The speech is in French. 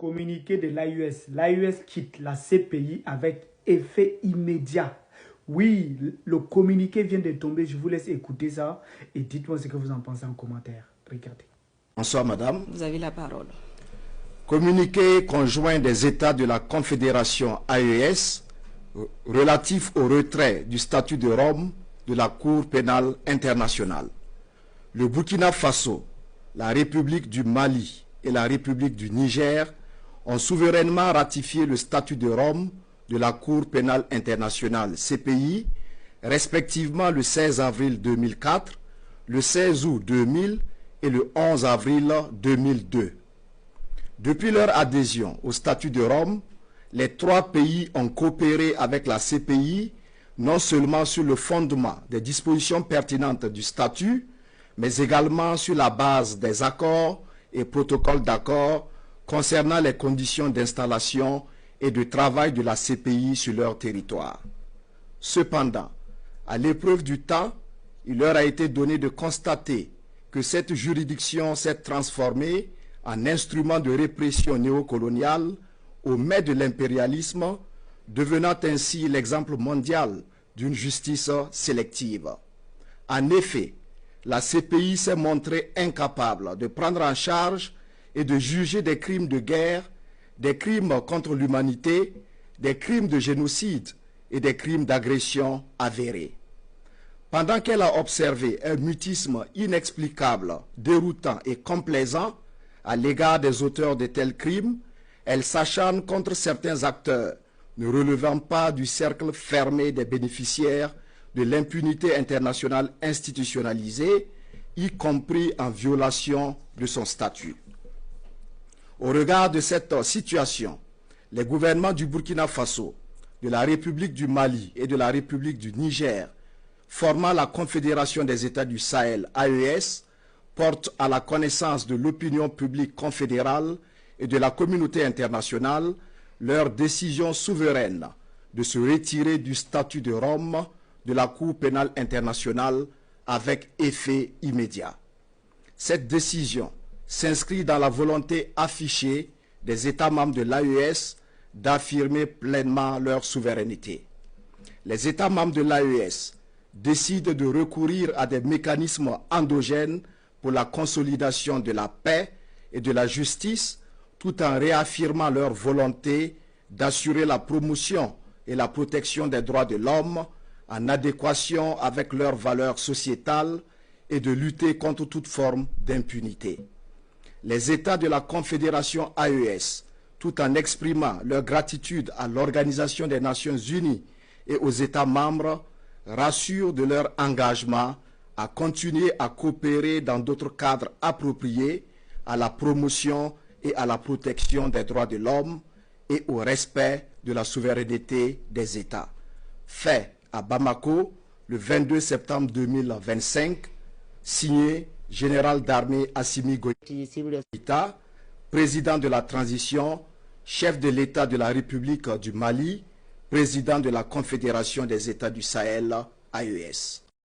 Communiqué de l'AES. L'AES quitte la CPI avec effet immédiat. Oui, le communiqué vient de tomber. Je vous laisse écouter ça et dites-moi ce que vous en pensez en commentaire. Regardez. Bonsoir madame. Vous avez la parole. Communiqué conjoint des États de la Confédération AES relatif au retrait du statut de Rome de la Cour pénale internationale. Le Burkina Faso, la République du Mali et la République du Niger ont souverainement ratifié le statut de Rome de la Cour pénale internationale CPI, respectivement le 16 avril 2004, le 16 août 2000 et le 11 avril 2002. Depuis leur adhésion au statut de Rome, les trois pays ont coopéré avec la CPI non seulement sur le fondement des dispositions pertinentes du statut, mais également sur la base des accords et protocoles d'accord concernant les conditions d'installation et de travail de la CPI sur leur territoire. Cependant, à l'épreuve du temps, il leur a été donné de constater que cette juridiction s'est transformée en instrument de répression néocoloniale au mai de l'impérialisme, devenant ainsi l'exemple mondial d'une justice sélective. En effet, la CPI s'est montrée incapable de prendre en charge et de juger des crimes de guerre, des crimes contre l'humanité, des crimes de génocide et des crimes d'agression avérés. Pendant qu'elle a observé un mutisme inexplicable, déroutant et complaisant à l'égard des auteurs de tels crimes, elle s'acharne contre certains acteurs ne relevant pas du cercle fermé des bénéficiaires de l'impunité internationale institutionnalisée, y compris en violation de son statut. Au regard de cette situation, les gouvernements du Burkina Faso, de la République du Mali et de la République du Niger, formant la Confédération des États du Sahel, AES, portent à la connaissance de l'opinion publique confédérale et de la communauté internationale leur décision souveraine de se retirer du statut de Rome de la Cour pénale internationale avec effet immédiat. Cette décision s'inscrit dans la volonté affichée des États membres de l'AES d'affirmer pleinement leur souveraineté. Les États membres de l'AES décident de recourir à des mécanismes endogènes pour la consolidation de la paix et de la justice, tout en réaffirmant leur volonté d'assurer la promotion et la protection des droits de l'homme en adéquation avec leurs valeurs sociétales et de lutter contre toute forme d'impunité. Les États de la Confédération AES, tout en exprimant leur gratitude à l'Organisation des Nations Unies et aux États membres, rassurent de leur engagement à continuer à coopérer dans d'autres cadres appropriés à la promotion et à la protection des droits de l'homme et au respect de la souveraineté des États. Fait à Bamako le 22 septembre 2025, signé Général d'armée Assimi Goïta, président de la transition, chef de l'État de la République du Mali, président de la Confédération des États du Sahel, AES.